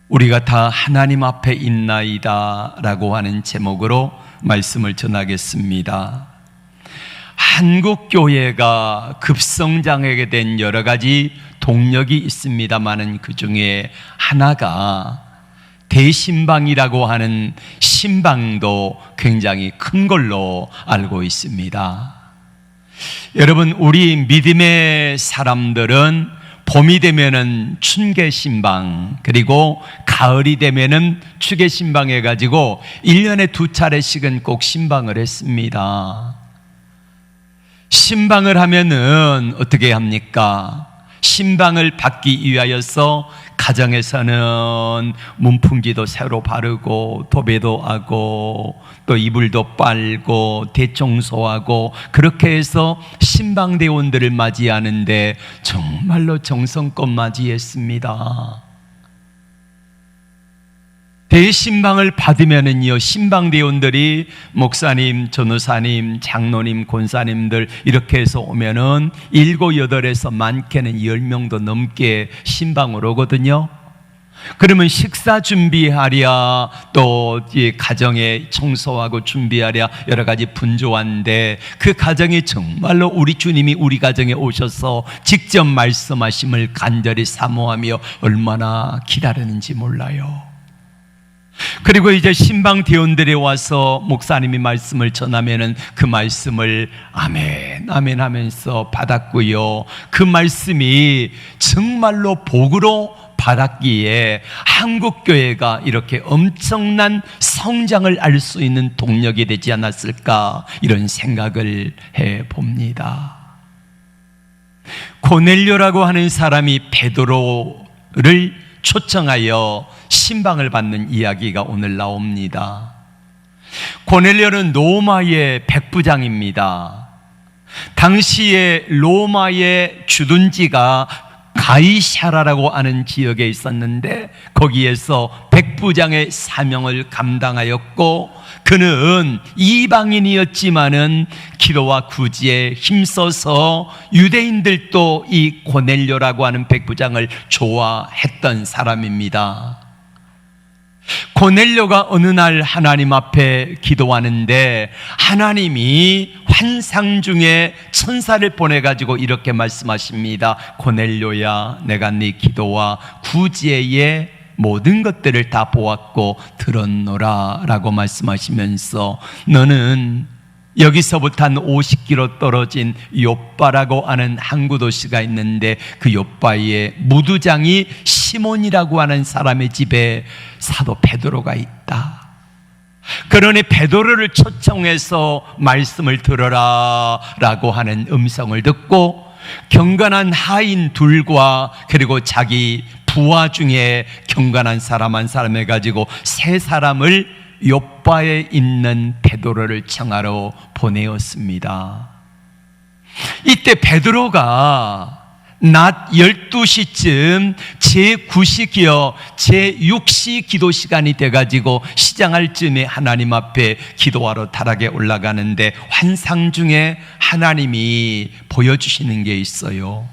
우리가 다 하나님 앞에 있나이다 라고 하는 제목으로 말씀을 전하겠습니다. 한국교회가 급성장하게 된 여러 가지 동력이 있습니다마는 그 중에 하나가 대신방이라고 하는 신방도 굉장히 큰 걸로 알고 있습니다. 여러분, 우리 믿음의 사람들은 봄이 되면은 춘계신방, 그리고 가을이 되면은 추계신방 해가지고 1년에 2차례씩은 꼭 신방을 했습니다. 신방을 하면은 어떻게 합니까? 신방을 받기 위하여서 가정에서는 문풍지도 새로 바르고 도배도 하고 또 이불도 빨고 대청소하고 그렇게 해서 신방대원들을 맞이하는데 정말로 정성껏 맞이했습니다. 대신방을 받으면은요, 신방대원들이 목사님, 전우사님, 장로님, 권사님들 이렇게 해서 오면은 7, 8에서 많게는 10명도 넘게 신방을 오거든요. 그러면 식사 준비하랴, 또 가정에 청소하고 준비하랴 여러 가지 분주한데, 그 가정이 정말로 우리 주님이 우리 가정에 오셔서 직접 말씀하심을 간절히 사모하며 얼마나 기다리는지 몰라요. 그리고 이제 신방 대원들이 와서 목사님이 말씀을 전하면은 그 말씀을 아멘 아멘 하면서 받았고요. 그 말씀이 정말로 복으로 받았기에 한국교회가 이렇게 엄청난 성장을 알 수 있는 동력이 되지 않았을까, 이런 생각을 해봅니다. 고넬료라고 하는 사람이 베드로를 초청하여 신방을 받는 이야기가 오늘 나옵니다. 고넬료는 로마의 백부장입니다. 당시에 로마의 주둔지가 가이사라라고 하는 지역에 있었는데 거기에서 백부장의 사명을 감당하였고, 그는 이방인이었지만은 기도와 구지에 힘써서 유대인들도 이 고넬료라고 하는 백부장을 좋아했던 사람입니다. 고넬료가 어느 날 하나님 앞에 기도하는데 하나님이 환상 중에 천사를 보내가지고 이렇게 말씀하십니다. 고넬료야, 내가 네 기도와 구제의 모든 것들을 다 보았고 들었노라 라고 말씀하시면서, 너는 여기서부터 한 50km 떨어진 욥바라고 하는 항구 도시가 있는데 그 욥바에 무두장이 시몬이라고 하는 사람의 집에 사도 베드로가 있다. 그러니 베드로를 초청해서 말씀을 들어라 라고 하는 음성을 듣고 경건한 하인 둘과 그리고 자기 부하 중에 경건한 사람 한 사람 해가지고 3사람을 욥바에 있는 베드로를 청하러 보내었습니다. 이때 베드로가 낮 12시쯤 제9시기어 제6시 기도 시간이 돼가지고 시장할 쯤에 하나님 앞에 기도하러 다락에 올라가는데 환상 중에 하나님이 보여주시는 게 있어요.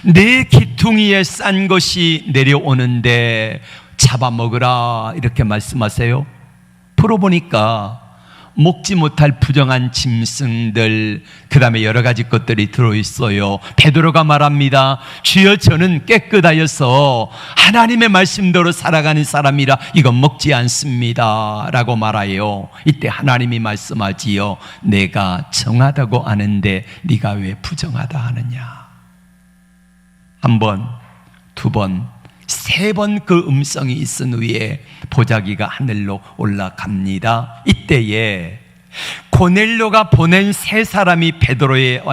내 기퉁이에 싼 것이 내려오는데 잡아먹으라 이렇게 말씀하세요. 풀어보니까 먹지 못할 부정한 짐승들, 그 다음에 여러 가지 것들이 들어있어요. 베드로가 말합니다. 주여, 저는 깨끗하여서 하나님의 말씀대로 살아가는 사람이라 이건 먹지 않습니다 라고 말해요. 이때 하나님이 말씀하지요. 내가 정하다고 아는데 네가 왜 부정하다 하느냐. 1번, 2번, 3번 그 음성이 있은 후에 보자기가 하늘로 올라갑니다. 이때에 고넬료가 보낸 3사람이 베드로의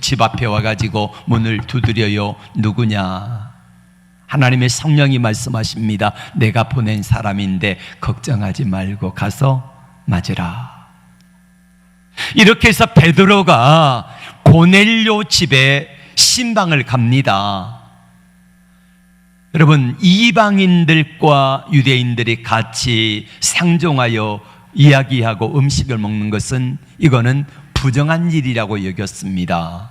집 앞에 와가지고 문을 두드려요. 누구냐? 하나님의 성령이 말씀하십니다. 내가 보낸 사람인데 걱정하지 말고 가서 맞으라. 이렇게 해서 베드로가 고넬료 집에 신방을 갑니다. 여러분, 이방인들과 유대인들이 같이 상종하여 이야기하고 음식을 먹는 것은 이거는 부정한 일이라고 여겼습니다.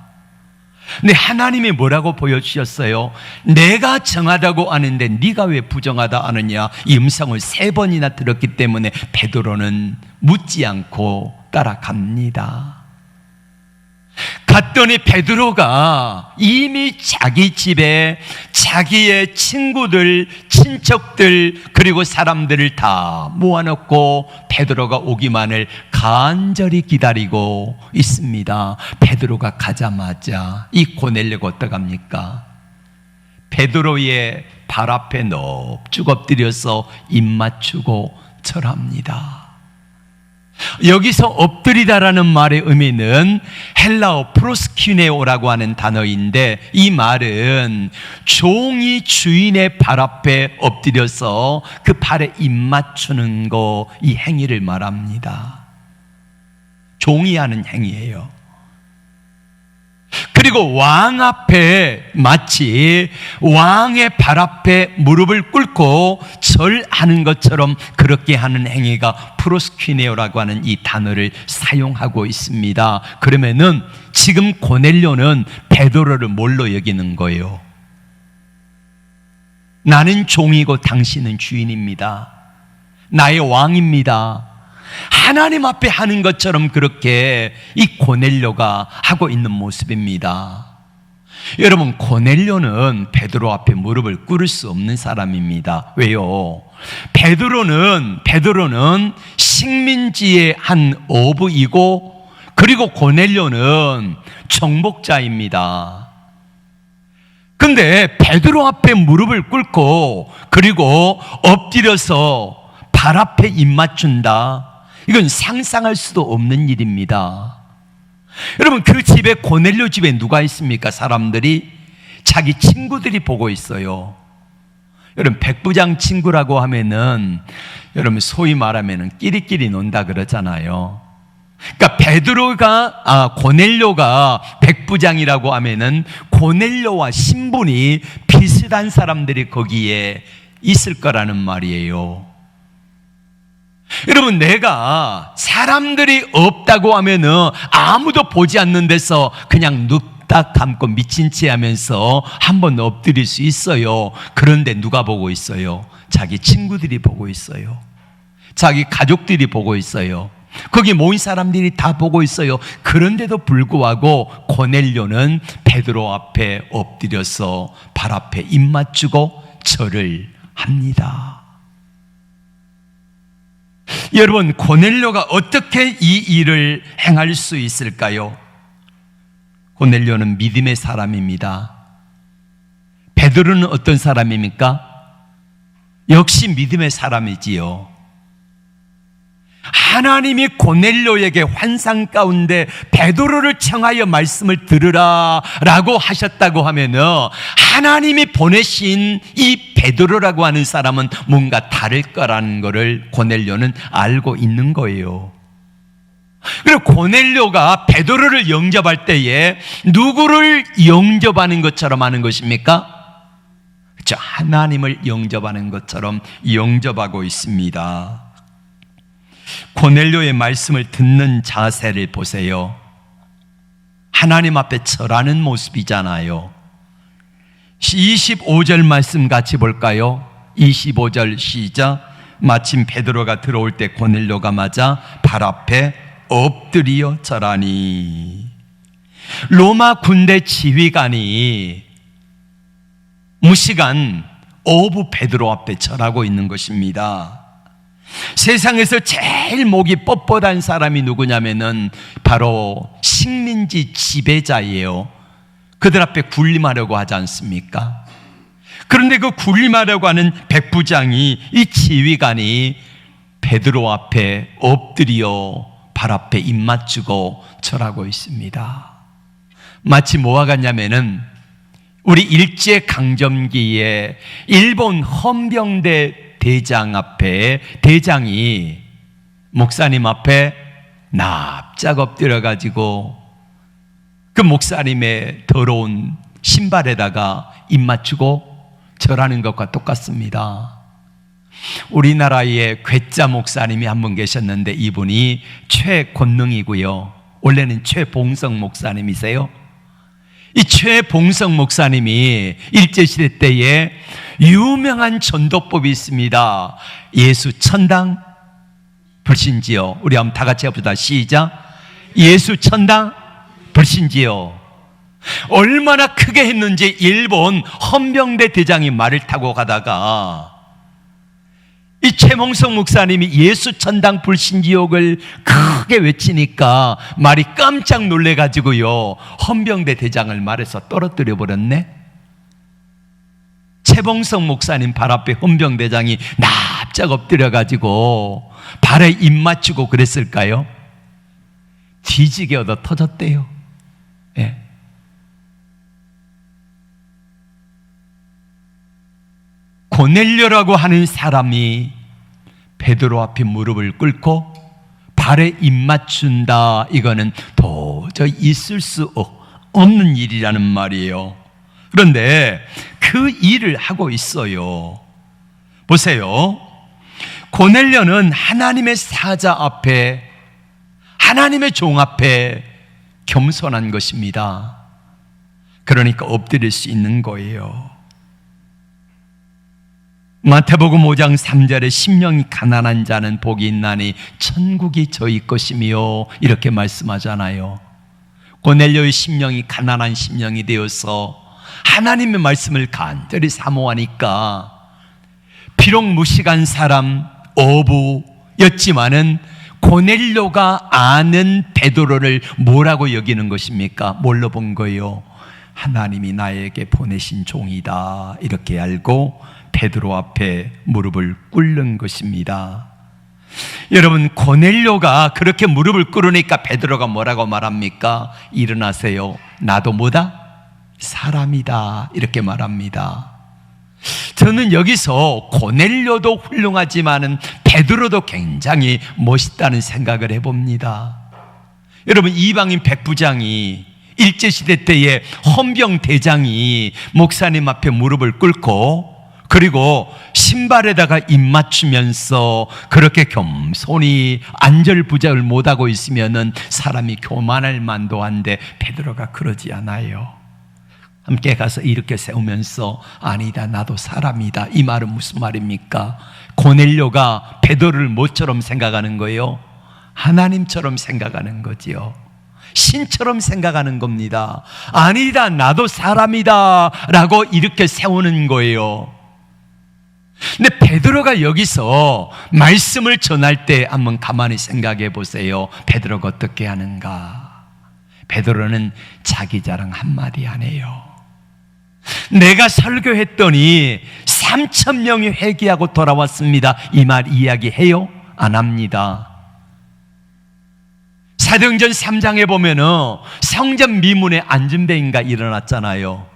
근데 하나님이 뭐라고 보여주셨어요? 내가 정하다고 아는데 네가 왜 부정하다 하느냐, 이 음성을 3번이나 들었기 때문에 베드로는 묻지 않고 따라갑니다. 갔더니 베드로가 이미 자기 집에 자기의 친구들, 친척들, 그리고 사람들을 다 모아놓고 베드로가 오기만을 간절히 기다리고 있습니다. 베드로가 가자마자 이 고넬료가 어떡합니까? 베드로의 발 앞에 넙죽 엎드려서 입 맞추고 절합니다. 여기서 엎드리다라는 말의 의미는 헬라어 프로스키네오라고 하는 단어인데, 이 말은 종이 주인의 발 앞에 엎드려서 그 발에 입 맞추는 거, 이 행위를 말합니다. 종이 하는 행위예요. 그리고 왕 앞에 마치 왕의 발 앞에 무릎을 꿇고 절하는 것처럼 그렇게 하는 행위가 프로스퀴네오라고 하는 이 단어를 사용하고 있습니다. 그러면은 지금 고넬료는 베드로를 뭘로 여기는 거예요? 나는 종이고 당신은 주인입니다. 나의 왕입니다. 하나님 앞에 하는 것처럼 그렇게 이 고넬료가 하고 있는 모습입니다. 여러분, 고넬료는 베드로 앞에 무릎을 꿇을 수 없는 사람입니다. 왜요? 베드로는 식민지의 한 어부이고, 그리고 고넬료는 정복자입니다. 근데 베드로 앞에 무릎을 꿇고 그리고 엎드려서 발 앞에 입 맞춘다, 이건 상상할 수도 없는 일입니다. 여러분, 그 집에, 고넬료 집에 누가 있습니까? 사람들이, 자기 친구들이 보고 있어요. 여러분, 백부장 친구라고 하면은, 여러분 소위 말하면은 끼리끼리 논다 그러잖아요. 그러니까 고넬료가 백부장이라고 하면은 고넬료와 신분이 비슷한 사람들이 거기에 있을 거라는 말이에요. 여러분, 내가 사람들이 없다고 하면은 아무도 보지 않는 데서 그냥 눕딱 감고 미친 채 하면서 한번 엎드릴 수 있어요. 그런데 누가 보고 있어요? 자기 친구들이 보고 있어요. 자기 가족들이 보고 있어요. 거기 모인 사람들이 다 보고 있어요. 그런데도 불구하고 고넬료는 베드로 앞에 엎드려서 발 앞에 입 맞추고 절을 합니다. 여러분, 고넬료가 어떻게 이 일을 행할 수 있을까요? 고넬료는 믿음의 사람입니다. 베드로는 어떤 사람입니까? 역시 믿음의 사람이지요. 하나님이 고넬료에게 환상 가운데 베드로를 청하여 말씀을 들으라 라고 하셨다고 하면은, 하나님이 보내신 이 베드로라고 하는 사람은 뭔가 다를 거라는 것을 고넬료는 알고 있는 거예요. 그리고 고넬료가 베드로를 영접할 때에 누구를 영접하는 것처럼 하는 것입니까? 그렇죠. 하나님을 영접하는 것처럼 영접하고 있습니다. 고넬료의 말씀을 듣는 자세를 보세요. 하나님 앞에 절하는 모습이잖아요. 25절 말씀 같이 볼까요? 25절 시작. 마침 베드로가 들어올 때 고넬료가 맞아 발 앞에 엎드려 절하니. 로마 군대 지휘관이 무시간 어부 베드로 앞에 절하고 있는 것입니다. 세상에서 제일 목이 뻣뻣한 사람이 누구냐면은 바로 식민지 지배자예요. 그들 앞에 군림하려고 하지 않습니까? 그런데 그 군림하려고 하는 백부장이, 이 지휘관이 베드로 앞에 엎드려 발 앞에 입 맞추고 절하고 있습니다. 마치 뭐와 같냐면은 우리 일제강점기에 일본 헌병대 대장 앞에 대장이 목사님 앞에 납작 엎드려가지고 그 목사님의 더러운 신발에다가 입 맞추고 절하는 것과 똑같습니다. 우리나라에 괴짜 목사님이 한 분 계셨는데 이분이 최권능이고요. 원래는 최봉성 목사님이세요. 이 최봉성 목사님이 일제시대 때에 유명한 전도법이 있습니다. 예수 천당 불신지요. 우리 한번 다 같이 해보자. 시작. 예수 천당 불신지요. 얼마나 크게 했는지 일본 헌병대 대장이 말을 타고 가다가 이 최봉성 목사님이 예수 천당 불신지옥을 크게 외치니까 말이 깜짝 놀래가지고요, 헌병대 대장을 말해서 떨어뜨려 버렸네. 최봉성 목사님 발 앞에 헌병대장이 납작 엎드려가지고 발에 입 맞추고 그랬을까요? 뒤지게 얻어 터졌대요. 예. 고넬료라고 하는 사람이 베드로 앞에 무릎을 꿇고 발에 입 맞춘다. 이거는 도저히 있을 수 없는 일이라는 말이에요. 그런데 그 일을 하고 있어요. 보세요. 고넬료는 하나님의 사자 앞에, 하나님의 종 앞에 겸손한 것입니다. 그러니까 엎드릴 수 있는 거예요. 마태복음 5장 3절에 심령이 가난한 자는 복이 있나니 천국이 저희 것이며 이렇게 말씀하잖아요. 고넬료의 심령이 가난한 심령이 되어서 하나님의 말씀을 간절히 사모하니까 비록 무식한 사람, 어부였지만은 고넬료가 아는 베드로를 뭐라고 여기는 것입니까? 뭘로 본 거예요? 하나님이 나에게 보내신 종이다, 이렇게 알고 베드로 앞에 무릎을 꿇는 것입니다. 여러분, 고넬료가 그렇게 무릎을 꿇으니까 베드로가 뭐라고 말합니까? 일어나세요. 나도 뭐다? 사람이다, 이렇게 말합니다. 저는 여기서 고넬료도 훌륭하지만은 베드로도 굉장히 멋있다는 생각을 해봅니다. 여러분, 이방인 백부장이 일제시대 때에 헌병 대장이 목사님 앞에 무릎을 꿇고 그리고 신발에다가 입 맞추면서 그렇게 겸손히 안절부절을 못하고 있으면은 사람이 교만할 만도 한데 베드로가 그러지 않아요. 함께 가서 이렇게 세우면서 아니다, 나도 사람이다. 이 말은 무슨 말입니까? 고넬료가 베드로를 뭐처럼 생각하는 거예요? 하나님처럼 생각하는 거지요. 신처럼 생각하는 겁니다. 아니다, 나도 사람이다 라고 이렇게 세우는 거예요. 근데 베드로가 여기서 말씀을 전할 때 한번 가만히 생각해 보세요. 베드로가 어떻게 하는가? 베드로는 자기 자랑 한마디 안 해요. 내가 설교했더니 3,000명이 회개하고 돌아왔습니다. 이 말 이야기해요? 안 합니다. 사도행전 3장에 보면은 성전 미문에 안진뱅이가 일어났잖아요.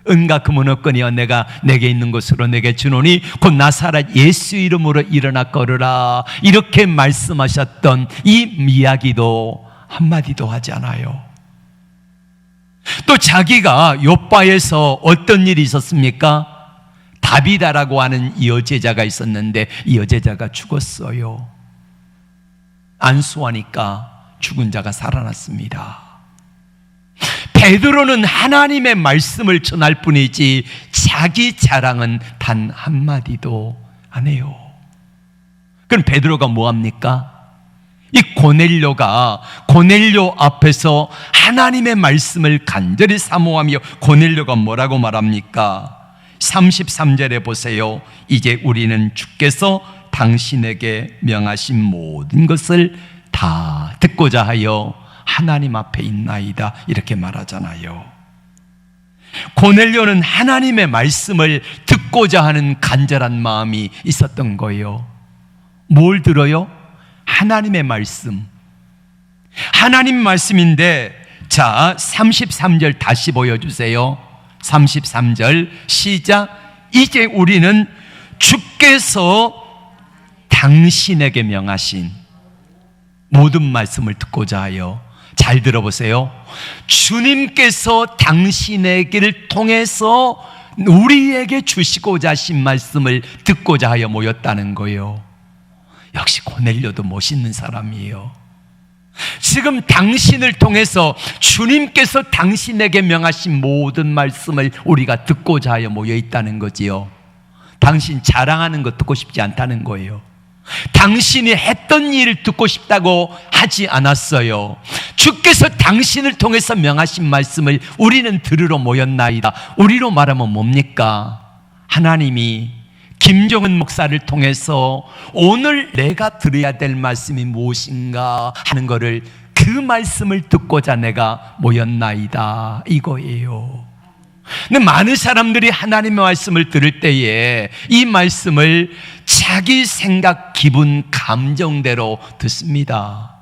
은과 금은 없거니와 내가 내게 있는 것으로 내게 주노니 곧 나사렛 예수 이름으로 일어나 걸으라, 이렇게 말씀하셨던 이 이야기도 한마디도 하지 않아요. 또 자기가 요바에서 어떤 일이 있었습니까? 다비다라고 하는 여제자가 있었는데 이 여제자가 죽었어요. 안수하니까 죽은 자가 살아났습니다. 베드로는 하나님의 말씀을 전할 뿐이지 자기 자랑은 단 한마디도 안 해요. 그럼 베드로가 뭐합니까? 이 고넬료 앞에서 하나님의 말씀을 간절히 사모하며 고넬료가 뭐라고 말합니까? 33절에 보세요. 이제 우리는 주께서 당신에게 명하신 모든 것을 다 듣고자 하여 하나님 앞에 있나이다, 이렇게 말하잖아요. 고넬료는 하나님의 말씀을 듣고자 하는 간절한 마음이 있었던 거예요. 뭘 들어요? 하나님의 말씀. 하나님 말씀인데, 자, 33절 다시 보여주세요. 33절 시작. 이제 우리는 주께서 당신에게 명하신 모든 말씀을 듣고자 하여, 잘 들어보세요. 주님께서 당신에게를 통해서 우리에게 주시고자 하신 말씀을 듣고자 하여 모였다는 거예요. 역시 고넬료도 멋있는 사람이에요. 지금 당신을 통해서 주님께서 당신에게 명하신 모든 말씀을 우리가 듣고자 하여 모여 있다는 거지요. 당신 자랑하는 거 듣고 싶지 않다는 거예요. 당신이 했던 일을 듣고 싶다고 하지 않았어요. 주께서 당신을 통해서 명하신 말씀을 우리는 들으러 모였나이다. 우리로 말하면 뭡니까? 하나님이 김종은 목사를 통해서 오늘 내가 들어야 될 말씀이 무엇인가 하는 것을, 그 말씀을 듣고자 내가 모였나이다, 이거예요. 근데 많은 사람들이 하나님의 말씀을 들을 때에 이 말씀을 자기 생각, 기분, 감정대로 듣습니다.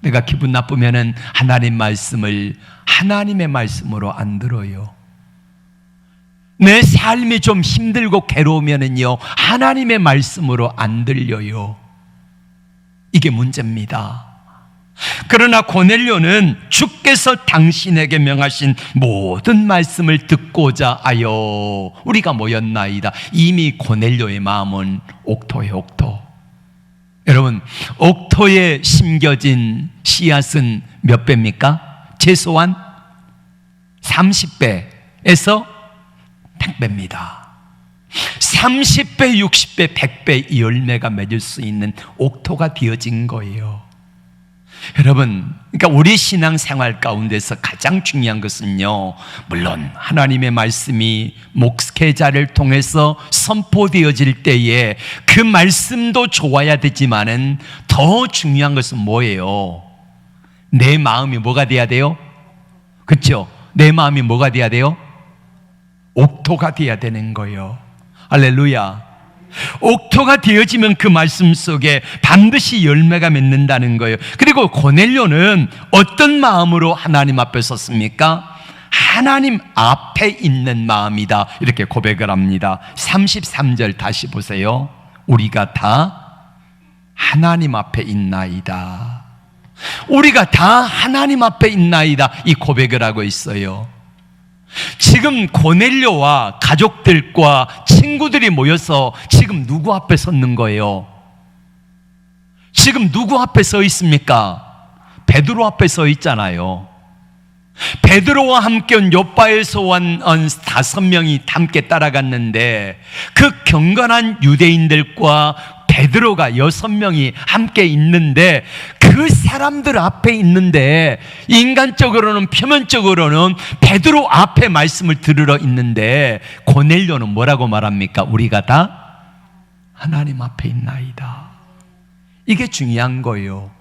내가 기분 나쁘면은 하나님 말씀을 하나님의 말씀으로 안 들어요. 내 삶이 좀 힘들고 괴로우면은요, 하나님의 말씀으로 안 들려요. 이게 문제입니다. 그러나 고넬료는 주께서 당신에게 명하신 모든 말씀을 듣고자 하여 우리가 모였나이다. 이미 고넬료의 마음은 옥토예요, 옥토. 여러분, 옥토에 심겨진 씨앗은 몇 배입니까? 최소한 30배에서 100배입니다. 30배, 60배, 100배 열매가 맺을 수 있는 옥토가 되어진 거예요. 여러분, 그러니까 우리 신앙생활 가운데서 가장 중요한 것은요, 물론 하나님의 말씀이 목회자를 통해서 선포되어질 때에 그 말씀도 좋아야 되지만은 더 중요한 것은 뭐예요? 내 마음이 뭐가 돼야 돼요? 그렇죠? 내 마음이 뭐가 돼야 돼요? 옥토가 돼야 되는 거예요. 할렐루야. 옥토가 되어지면 그 말씀 속에 반드시 열매가 맺는다는 거예요. 그리고 고넬료는 어떤 마음으로 하나님 앞에 섰습니까? 하나님 앞에 있는 마음이다, 이렇게 고백을 합니다. 33절 다시 보세요. 우리가 다 하나님 앞에 있나이다. 우리가 다 하나님 앞에 있나이다, 이 고백을 하고 있어요. 지금 고넬료와 가족들과 친구들이 모여서 지금 누구 앞에 섰는 거예요? 지금 누구 앞에 서 있습니까? 베드로 앞에 서 있잖아요. 베드로와 함께 온 요바에서 온 5명이 함께 따라갔는데 그 경건한 유대인들과 베드로가 6명이 함께 있는데, 그 사람들 앞에 있는데 인간적으로는, 표면적으로는 베드로 앞에 말씀을 들으러 있는데 고넬료는 뭐라고 말합니까? 우리가 다 하나님 앞에 있나이다. 이게 중요한 거예요.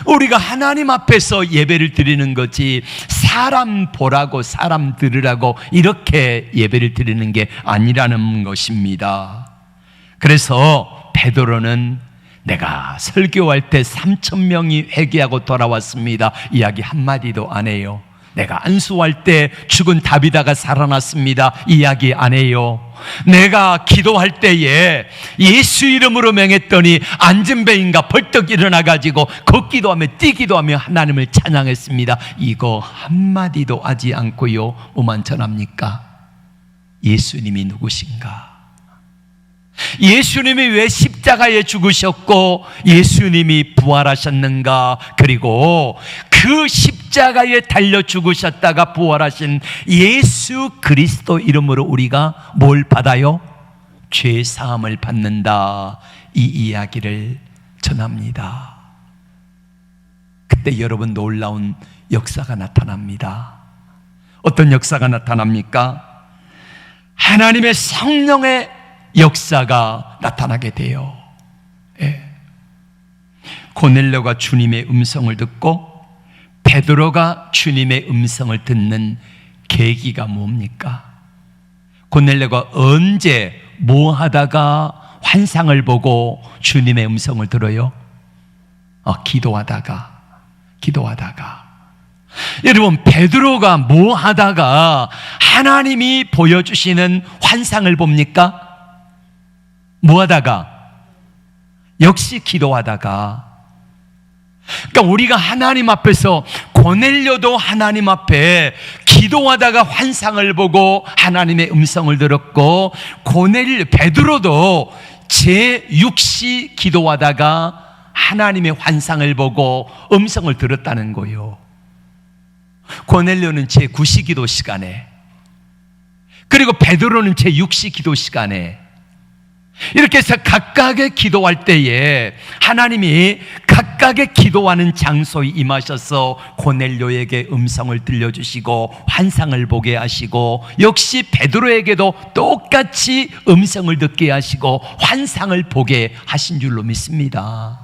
우리가 하나님 앞에서 예배를 드리는 거지 사람 보라고, 사람 들으라고 이렇게 예배를 드리는 게 아니라는 것입니다. 그래서 베드로는 내가 설교할 때 3,000명이 회개하고 돌아왔습니다, 이야기 한마디도 안 해요. 내가 안수할 때 죽은 다비다가 살아났습니다, 이야기 안 해요. 내가 기도할 때에 예수 이름으로 명했더니 앉은 배인가 벌떡 일어나가지고 걷기도 하며 뛰기도 하며 하나님을 찬양했습니다, 이거 한마디도 하지 않고요, 뭐만 전합니까? 예수님이 누구신가? 예수님이 왜 십자가에 죽으셨고 예수님이 부활하셨는가? 그리고 그 십자가에 달려 죽으셨다가 부활하신 예수 그리스도 이름으로 우리가 뭘 받아요? 죄 사함을 받는다, 이 이야기를 전합니다. 그때 여러분, 놀라운 역사가 나타납니다. 어떤 역사가 나타납니까? 하나님의 성령의 역사가 나타나게 돼요. 예. 고넬료가 주님의 음성을 듣고 베드로가 주님의 음성을 듣는 계기가 뭡니까? 고넬료가 언제 뭐 하다가 환상을 보고 주님의 음성을 들어요? 기도하다가. 여러분, 베드로가 뭐 하다가 하나님이 보여주시는 환상을 봅니까? 뭐 하다가? 역시 기도하다가. 그러니까 우리가 하나님 앞에서, 고넬료도 하나님 앞에 기도하다가 환상을 보고 하나님의 음성을 들었고, 베드로도 제6시 기도하다가 하나님의 환상을 보고 음성을 들었다는 거예요. 고넬료는 제9시 기도 시간에, 그리고 베드로는 제6시 기도 시간에, 이렇게 해서 각각의 기도할 때에 하나님이 각각의 기도하는 장소에 임하셔서 고넬료에게 음성을 들려주시고 환상을 보게 하시고, 역시 베드로에게도 똑같이 음성을 듣게 하시고 환상을 보게 하신 줄로 믿습니다.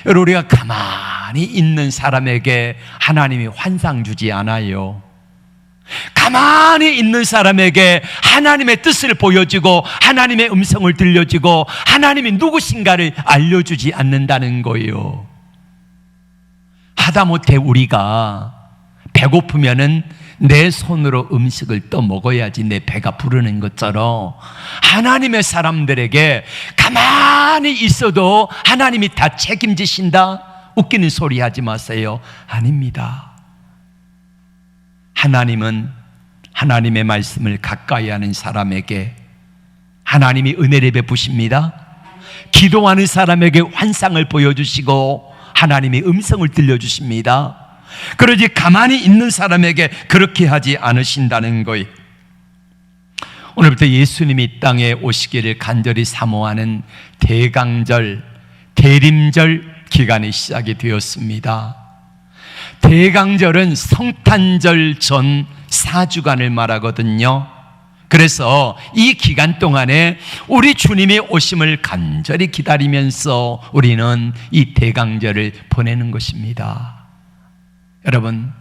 여러분, 우리가 가만히 있는 사람에게 하나님이 환상 주지 않아요. 가만히 있는 사람에게 하나님의 뜻을 보여주고 하나님의 음성을 들려주고 하나님이 누구신가를 알려주지 않는다는 거예요. 하다못해 우리가 배고프면은 내 손으로 음식을 떠 먹어야지 내 배가 부르는 것처럼, 하나님의 사람들에게 가만히 있어도 하나님이 다 책임지신다? 웃기는 소리 하지 마세요. 아닙니다. 하나님은 하나님의 말씀을 가까이 하는 사람에게 하나님이 은혜를 베푸십니다. 기도하는 사람에게 환상을 보여주시고 하나님이 음성을 들려주십니다. 그러지 가만히 있는 사람에게 그렇게 하지 않으신다는 거예요. 오늘부터 예수님이 이 땅에 오시기를 간절히 사모하는 대강절, 대림절 기간이 시작이 되었습니다. 대강절은 성탄절 전 4주간을 말하거든요. 그래서 이 기간 동안에 우리 주님의 오심을 간절히 기다리면서 우리는 이 대강절을 보내는 것입니다. 여러분,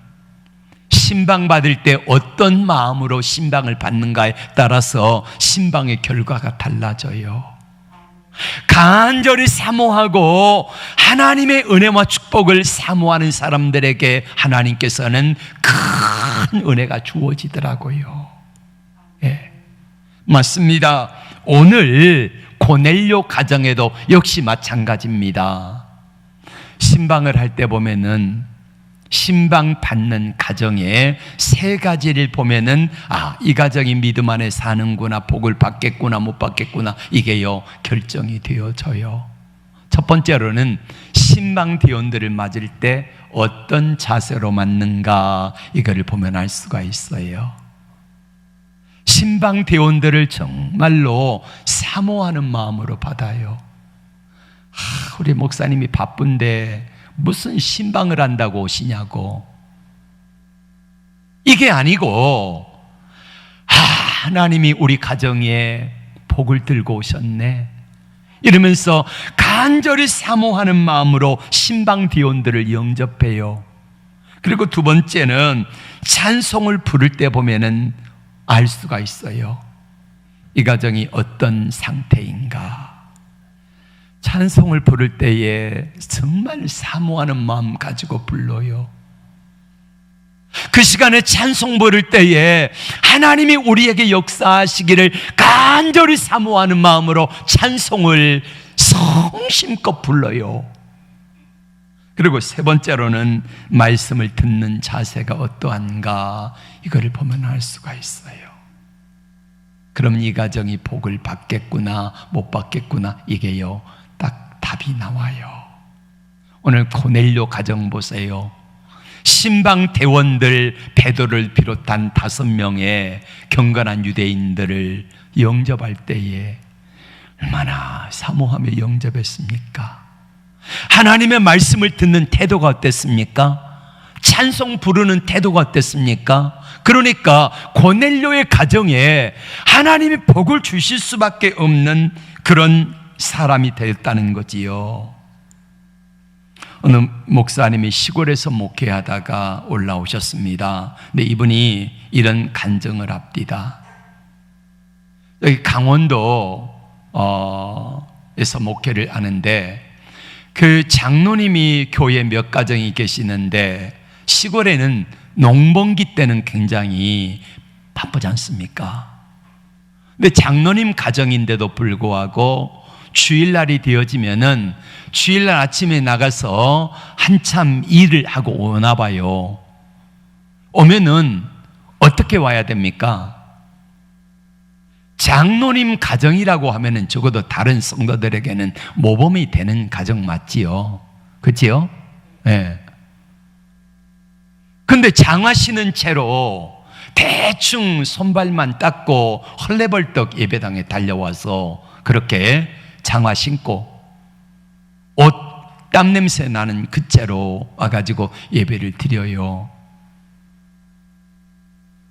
신방받을 때 어떤 마음으로 신방을 받는가에 따라서 신방의 결과가 달라져요. 간절히 사모하고 하나님의 은혜와 축복을 사모하는 사람들에게 하나님께서는 큰 은혜가 주어지더라고요. 예, 맞습니다. 오늘 고넬료 가정에도 역시 마찬가지입니다. 신방을 할 때 보면은 신방 받는 가정에 세 가지를 보면은 이 가정이 믿음 안에 사는구나, 복을 받겠구나 못 받겠구나, 이게요 결정이 되어져요. 첫 번째로는 신방 대원들을 맞을 때 어떤 자세로 맞는가, 이거를 보면 알 수가 있어요. 신방 대원들을 정말로 사모하는 마음으로 받아요. 우리 목사님이 바쁜데 무슨 신방을 한다고 오시냐고. 이게 아니고 하나님이 우리 가정에 복을 들고 오셨네, 이러면서 간절히 사모하는 마음으로 신방 대원들을 영접해요. 그리고 두 번째는 찬송을 부를 때 보면은 알 수가 있어요. 이 가정이 어떤 상태인가. 찬송을 부를 때에 정말 사모하는 마음 가지고 불러요. 그 시간에 찬송 부를 때에 하나님이 우리에게 역사하시기를 간절히 사모하는 마음으로 찬송을 성심껏 불러요. 그리고 세 번째로는 말씀을 듣는 자세가 어떠한가, 이거를 보면 알 수가 있어요. 그럼 이 가정이 복을 받겠구나 못 받겠구나, 이게요 딱 답이 나와요. 오늘 고넬료 가정 보세요. 신방 대원들 베드로를 비롯한 5명의 경건한 유대인들을 영접할 때에 얼마나 사모하며 영접했습니까? 하나님의 말씀을 듣는 태도가 어땠습니까? 찬송 부르는 태도가 어땠습니까? 그러니까 고넬료의 가정에 하나님이 복을 주실 수밖에 없는 그런 사람이 되었다는 거지요. 어느 목사님이 시골에서 목회하다가 올라오셨습니다. 근데 이분이 이런 간증을 합디다. 여기 강원도에서 목회를 하는데 그 장로님이 교회 몇 가정이 계시는데 시골에는 농번기 때는 굉장히 바쁘지 않습니까? 근데 장로님 가정인데도 불구하고 주일날이 되어지면은 주일날 아침에 나가서 한참 일을 하고 오나 봐요. 오면은 어떻게 와야 됩니까? 장로님 가정이라고 하면은 적어도 다른 성도들에게는 모범이 되는 가정 맞지요? 그치요? 예. 근데 장화시는 채로 대충 손발만 닦고 헐레벌떡 예배당에 달려와서 그렇게 장화 신고 옷 땀냄새 나는 그 채로 와가지고 예배를 드려요.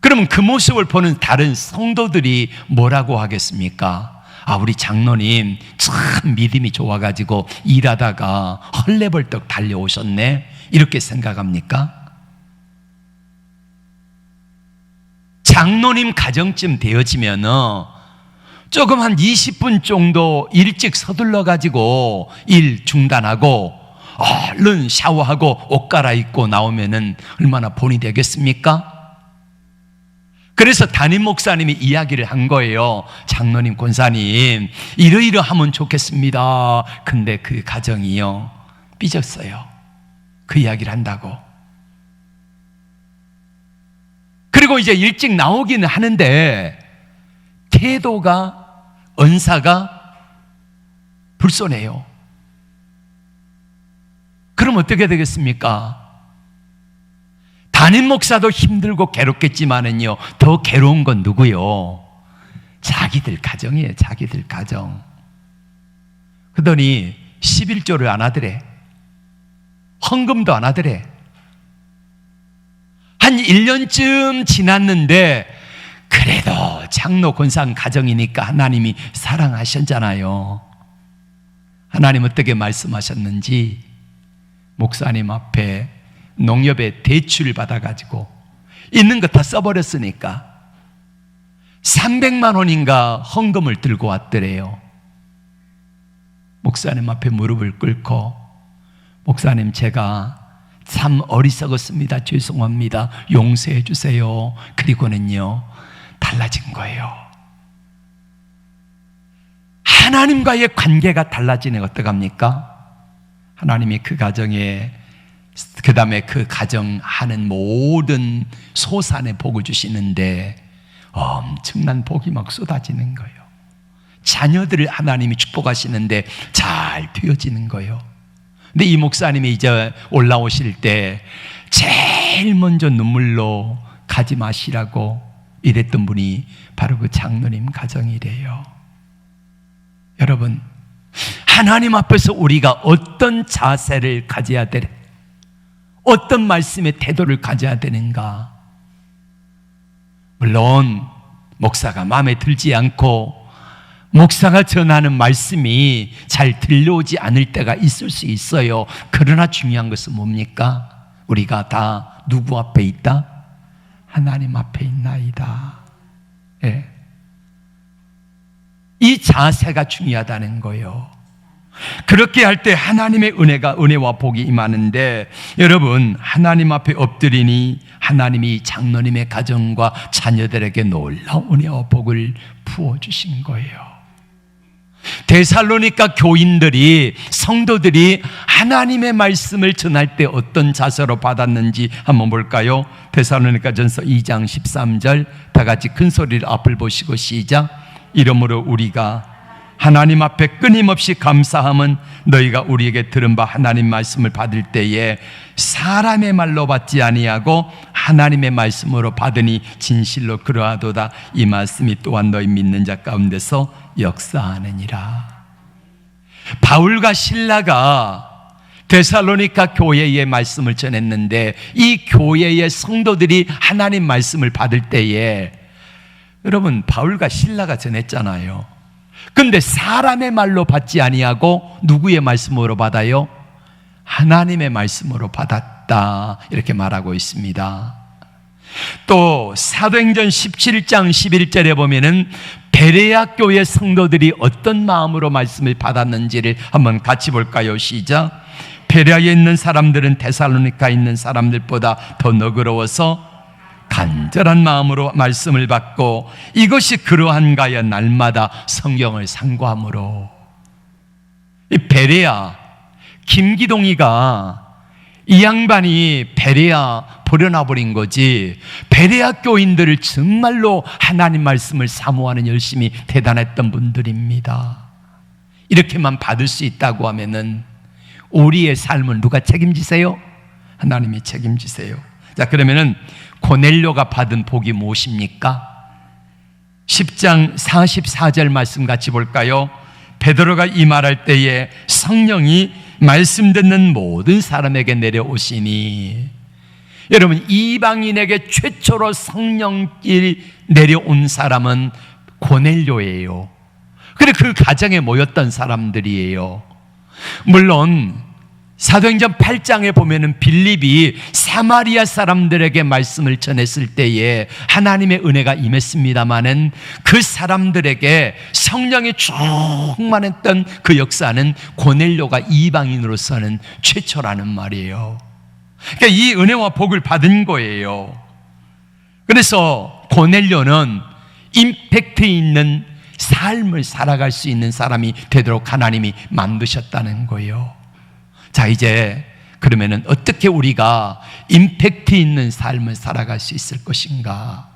그러면 그 모습을 보는 다른 성도들이 뭐라고 하겠습니까? 아, 우리 장로님 참 믿음이 좋아가지고 일하다가 헐레벌떡 달려오셨네, 이렇게 생각합니까? 장로님 가정쯤 되어지면 조금 한 20분 정도 일찍 서둘러 가지고 일 중단하고 얼른 샤워하고 옷 갈아입고 나오면은 얼마나 본이 되겠습니까? 그래서 담임 목사님이 이야기를 한 거예요. 장로님, 권사님, 이러이러하면 좋겠습니다. 근데 그 가정이요, 삐졌어요. 그 이야기를 한다고. 그리고 이제 일찍 나오기는 하는데 태도가, 언사가 불손해요. 그럼 어떻게 되겠습니까? 담임 목사도 힘들고 괴롭겠지만은요, 더 괴로운 건 누구요? 자기들 가정이에요. 자기들 가정. 그러더니 11조를 안 하더래. 헌금도 안 하더래. 한 1년쯤 지났는데 그래도 장로 권상 가정이니까 하나님이 사랑하셨잖아요. 하나님 어떻게 말씀하셨는지, 목사님 앞에 농협에 대출을 받아가지고 있는 거 다 써버렸으니까 300만 원인가 헌금을 들고 왔더래요. 목사님 앞에 무릎을 꿇고, 목사님, 제가 참 어리석었습니다. 죄송합니다. 용서해 주세요. 그리고는요, 달라진 거예요. 하나님과의 관계가 달라지는 어떡합니까? 하나님이 그 가정에, 그 다음에 그 가정 하는 모든 소산에 복을 주시는데 엄청난 복이 막 쏟아지는 거예요. 자녀들을 하나님이 축복하시는데 잘 되어지는 거예요. 근데 이 목사님이 이제 올라오실 때 제일 먼저 눈물로 가지 마시라고 이랬던 분이 바로 그 장로님 가정이래요. 여러분, 하나님 앞에서 우리가 어떤 자세를 가져야 되는, 어떤 말씀의 태도를 가져야 되는가? 물론 목사가 마음에 들지 않고 목사가 전하는 말씀이 잘 들려오지 않을 때가 있을 수 있어요. 그러나 중요한 것은 뭡니까? 우리가 다 누구 앞에 있다? 하나님 앞에 있나이다. 예. 이 자세가 중요하다는 거예요. 그렇게 할 때 하나님의 은혜와 복이 임하는데, 여러분, 하나님 앞에 엎드리니 하나님이 장로님의 가정과 자녀들에게 놀라운 은혜와 복을 부어주신 거예요. 데살로니가 교인들이, 성도들이 하나님의 말씀을 전할 때 어떤 자세로 받았는지 한번 볼까요? 데살로니가전서 2장 13절, 다 같이 큰 소리로 앞을 보시고 시작. 이러므로 우리가 하나님 앞에 끊임없이 감사함은 너희가 우리에게 들은 바 하나님 말씀을 받을 때에 사람의 말로 받지 아니하고 하나님의 말씀으로 받으니 진실로 그러하도다. 이 말씀이 또한 너희 믿는 자 가운데서 역사하느니라. 바울과 실라가 데살로니가 교회의 말씀을 전했는데, 이 교회의 성도들이 하나님 말씀을 받을 때에, 여러분, 바울과 실라가 전했잖아요. 근데 사람의 말로 받지 아니하고 누구의 말씀으로 받아요? 하나님의 말씀으로 받았다, 이렇게 말하고 있습니다. 또 사도행전 17장 11절에 보면은 베레아 교회 성도들이 어떤 마음으로 말씀을 받았는지를 한번 같이 볼까요? 시작. 베레아에 있는 사람들은 데살로니가에 있는 사람들보다 더 너그러워서 간절한 마음으로 말씀을 받고 이것이 그러한가여 날마다 성경을 상고함으로. 이 베레아, 김기동이가 이 양반이 베레아 버려놔버린 거지. 베레아 교인들을 정말로 하나님 말씀을 사모하는 열심히 대단했던 분들입니다. 이렇게만 받을 수 있다고 하면은 우리의 삶은 누가 책임지세요? 하나님이 책임지세요. 자, 그러면은 고넬료가 받은 복이 무엇입니까? 10장 44절 말씀 같이 볼까요? 베드로가 이 말할 때에 성령이 말씀 듣는 모든 사람에게 내려오시니, 여러분, 이방인에게 최초로 성령이 내려온 사람은 고넬료예요. 그래, 그 가정에 모였던 사람들이에요. 물론 사도행전 8장에 보면은 빌립이 사마리아 사람들에게 말씀을 전했을 때에 하나님의 은혜가 임했습니다마는 그 사람들에게 성령이 충만했던 그 역사는 고넬료가 이방인으로서는 최초라는 말이에요. 그러니까 이 은혜와 복을 받은 거예요. 그래서 고넬료는 임팩트 있는 삶을 살아갈 수 있는 사람이 되도록 하나님이 만드셨다는 거예요. 자, 이제 그러면은 어떻게 우리가 임팩트 있는 삶을 살아갈 수 있을 것인가?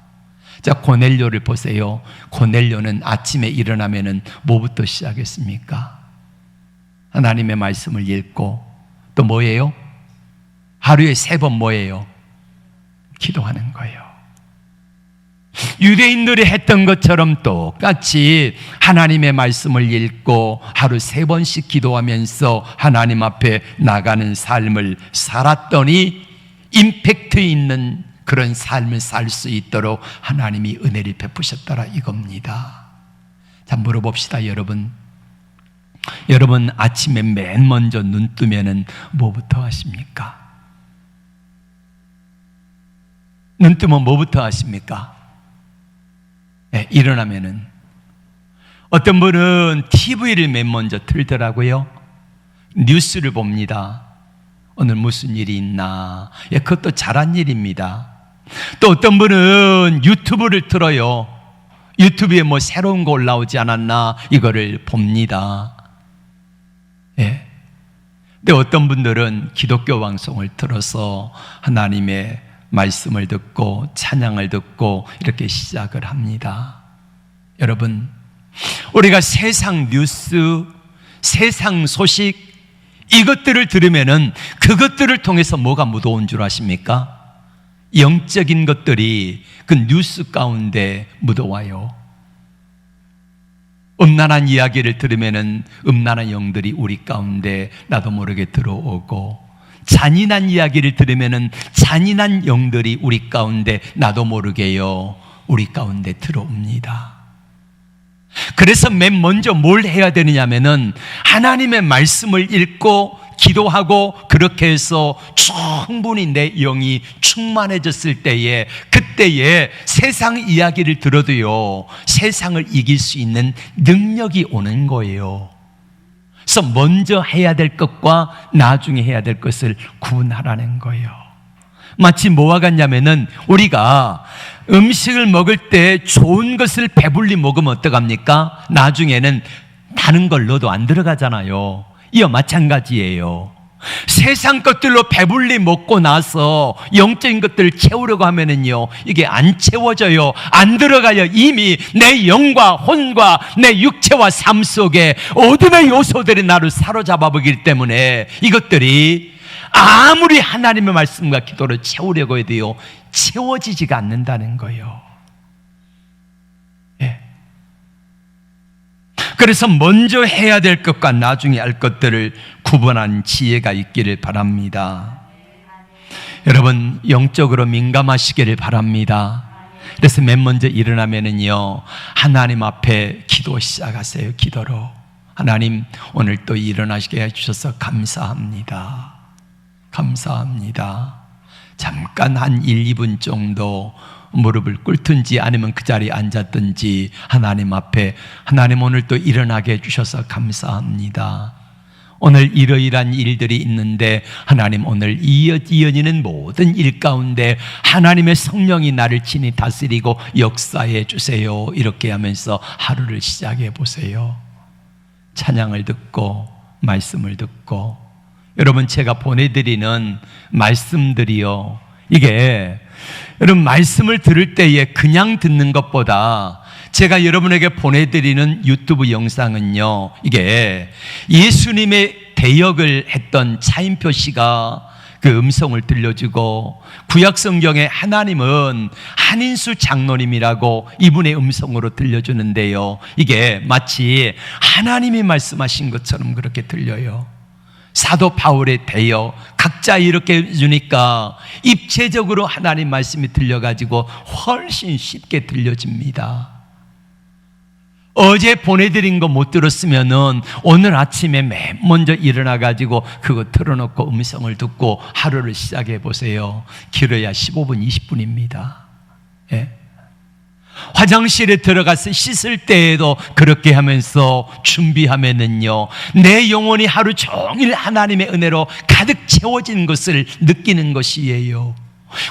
자, 고넬료를 보세요. 고넬료는 아침에 일어나면은 뭐부터 시작했습니까? 하나님의 말씀을 읽고, 또 뭐예요? 하루에 3번 뭐예요? 기도하는 거예요. 유대인들이 했던 것처럼 똑같이 하나님의 말씀을 읽고 하루 3번씩 기도하면서 하나님 앞에 나가는 삶을 살았더니 임팩트 있는 그런 삶을 살 수 있도록 하나님이 은혜를 베푸셨더라 이겁니다. 자, 물어봅시다. 여러분 아침에 맨 먼저 눈 뜨면은 뭐부터 하십니까? 눈 뜨면 뭐부터 하십니까? 네, 일어나면은 어떤 분은 TV를 맨 먼저 틀더라고요. 뉴스를 봅니다. 오늘 무슨 일이 있나. 예, 그것도 잘한 일입니다. 또 어떤 분은 유튜브를 틀어요. 유튜브에 뭐 새로운 거 올라오지 않았나 이거를 봅니다. 예. 근데 어떤 분들은 기독교 방송을 틀어서 하나님의 말씀을 듣고 찬양을 듣고 이렇게 시작을 합니다. 여러분, 우리가 세상 뉴스, 세상 소식 이것들을 들으면은 그것들을 통해서 뭐가 묻어온 줄 아십니까? 영적인 것들이 그 뉴스 가운데 묻어와요. 음란한 이야기를 들으면은 음란한 영들이 우리 가운데 나도 모르게 들어오고, 잔인한 이야기를 들으면은 잔인한 영들이 우리 가운데 나도 모르게요 우리 가운데 들어옵니다. 그래서 맨 먼저 뭘 해야 되느냐면은 하나님의 말씀을 읽고 기도하고 그렇게 해서 충분히 내 영이 충만해졌을 때에, 그때에 세상 이야기를 들어도요 세상을 이길 수 있는 능력이 오는 거예요. 그래서 먼저 해야 될 것과 나중에 해야 될 것을 구분하라는 거예요. 마치 뭐와 같냐면은 우리가 음식을 먹을 때 좋은 것을 배불리 먹으면 어떡합니까? 나중에는 다른 걸 넣어도 안 들어가잖아요. 이와 마찬가지예요. 세상 것들로 배불리 먹고 나서 영적인 것들을 채우려고 하면은요 이게 안 채워져요. 안 들어가요. 이미 내 영과 혼과 내 육체와 삶 속에 어둠의 요소들이 나를 사로잡아 보기 때문에 이것들이 아무리 하나님의 말씀과 기도를 채우려고 해도요 채워지지가 않는다는 거예요. 예. 그래서 먼저 해야 될 것과 나중에 할 것들을 구분하는 지혜가 있기를 바랍니다. 여러분, 영적으로 민감하시기를 바랍니다. 그래서 맨 먼저 일어나면은요 하나님 앞에 기도 시작하세요. 기도로. 하나님, 오늘 또 일어나시게 해주셔서 감사합니다. 감사합니다. 잠깐 한 1, 2분 정도 무릎을 꿇든지 아니면 그 자리에 앉았든지 하나님 앞에, 하나님 오늘 또 일어나게 해주셔서 감사합니다. 오늘 이러이러한 일들이 있는데 하나님 오늘 이어지는 모든 일 가운데 하나님의 성령이 나를 친히 다스리고 역사해 주세요. 이렇게 하면서 하루를 시작해 보세요. 찬양을 듣고 말씀을 듣고. 여러분, 제가 보내드리는 말씀들이요, 이게 여러분 말씀을 들을 때에 그냥 듣는 것보다 제가 여러분에게 보내드리는 유튜브 영상은요, 이게 예수님의 대역을 했던 차인표 씨가 그 음성을 들려주고, 구약성경에 하나님은 한인수 장로님이라고 이분의 음성으로 들려주는데요, 이게 마치 하나님이 말씀하신 것처럼 그렇게 들려요. 사도 바울의 대역 각자 이렇게 해주니까 입체적으로 하나님 말씀이 들려가지고 훨씬 쉽게 들려집니다. 어제 보내드린 거 못 들었으면은 오늘 아침에 맨 먼저 일어나가지고 그거 틀어놓고 음성을 듣고 하루를 시작해 보세요. 길어야 15분, 20분입니다. 예? 화장실에 들어가서 씻을 때에도 그렇게 하면서 준비하면은요, 내 영혼이 하루 종일 하나님의 은혜로 가득 채워진 것을 느끼는 것이에요.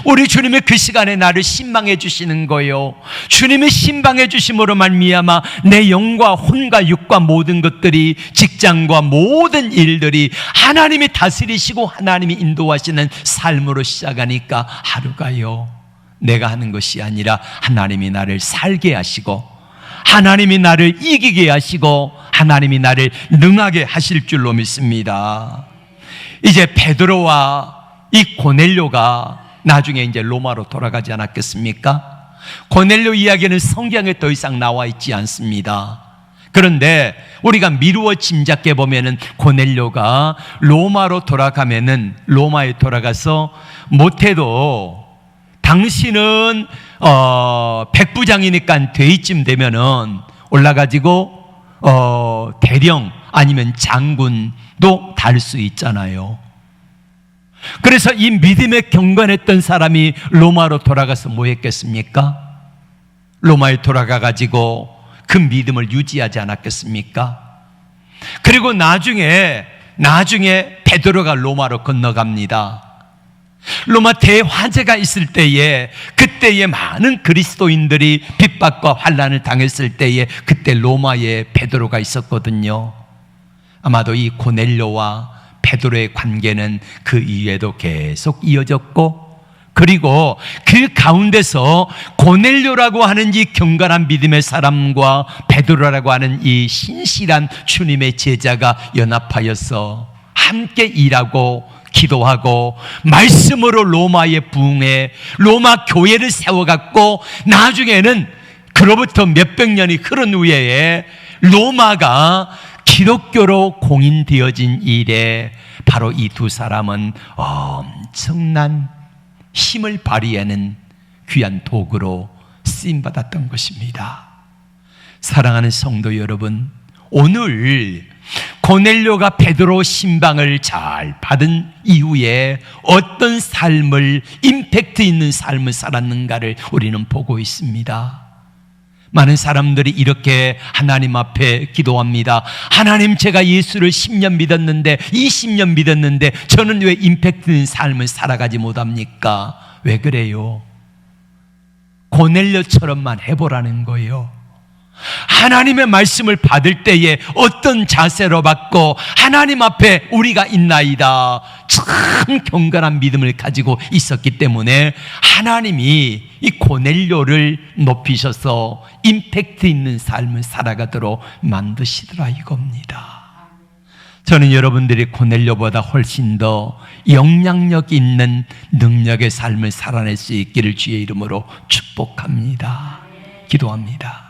우리 주님의 그 시간에 나를 신방해 주시는 거요, 주님의 신방해 주심으로 말미암아 내 영과 혼과 육과 모든 것들이, 직장과 모든 일들이 하나님이 다스리시고 하나님이 인도하시는 삶으로 시작하니까 하루가요, 내가 하는 것이 아니라 하나님이 나를 살게 하시고 하나님이 나를 이기게 하시고 하나님이 나를 능하게 하실 줄로 믿습니다. 이제 베드로와 이 고넬료가 나중에 이제 로마로 돌아가지 않았겠습니까? 고넬료 이야기는 성경에 더 이상 나와 있지 않습니다. 그런데 우리가 미루어 짐작해 보면은 고넬료가 로마로 돌아가면은, 로마에 돌아가서 못해도 당신은 백부장이니까 돼이쯤 되면은 올라가지고 대령 아니면 장군도 달 수 있잖아요. 그래서 이 믿음에 경건했던 사람이 로마로 돌아가서 뭐 했겠습니까? 로마에 돌아가 가지고 그 믿음을 유지하지 않았겠습니까? 그리고 나중에 베드로가 로마로 건너갑니다. 로마 대화재가 있을 때에, 그때에 많은 그리스도인들이 핍박과 환난을 당했을 때에 그때 로마에 베드로가 있었거든요. 아마도 이 고넬료와 베드로의 관계는 그 이후에도 계속 이어졌고, 그리고 그 가운데서 고넬료라고 하는 이 경건한 믿음의 사람과 베드로라고 하는 이 신실한 주님의 제자가 연합하여서 함께 일하고 기도하고 말씀으로 로마에 부응해 로마 교회를 세워갔고, 나중에는 그로부터 몇백 년이 흐른 후에 로마가 기독교로 공인되어진 일에 바로 이 두 사람은 엄청난 힘을 발휘하는 귀한 도구로 쓰임받았던 것입니다. 사랑하는 성도 여러분, 오늘 고넬료가 베드로 신방을 잘 받은 이후에 어떤 삶을, 임팩트 있는 삶을 살았는가를 우리는 보고 있습니다. 많은 사람들이 이렇게 하나님 앞에 기도합니다. 하나님, 제가 예수를 10년 믿었는데 20년 믿었는데 저는 왜 임팩트 있는 삶을 살아가지 못합니까? 왜 그래요? 고넬료처럼만 해보라는 거예요. 하나님의 말씀을 받을 때에 어떤 자세로 받고 하나님 앞에 우리가 있나이다, 참 경건한 믿음을 가지고 있었기 때문에 하나님이 이 고넬료를 높이셔서 임팩트 있는 삶을 살아가도록 만드시더라 이겁니다. 저는 여러분들이 고넬료보다 훨씬 더 영향력 있는 능력의 삶을 살아낼 수 있기를 주의 이름으로 축복합니다. 기도합니다.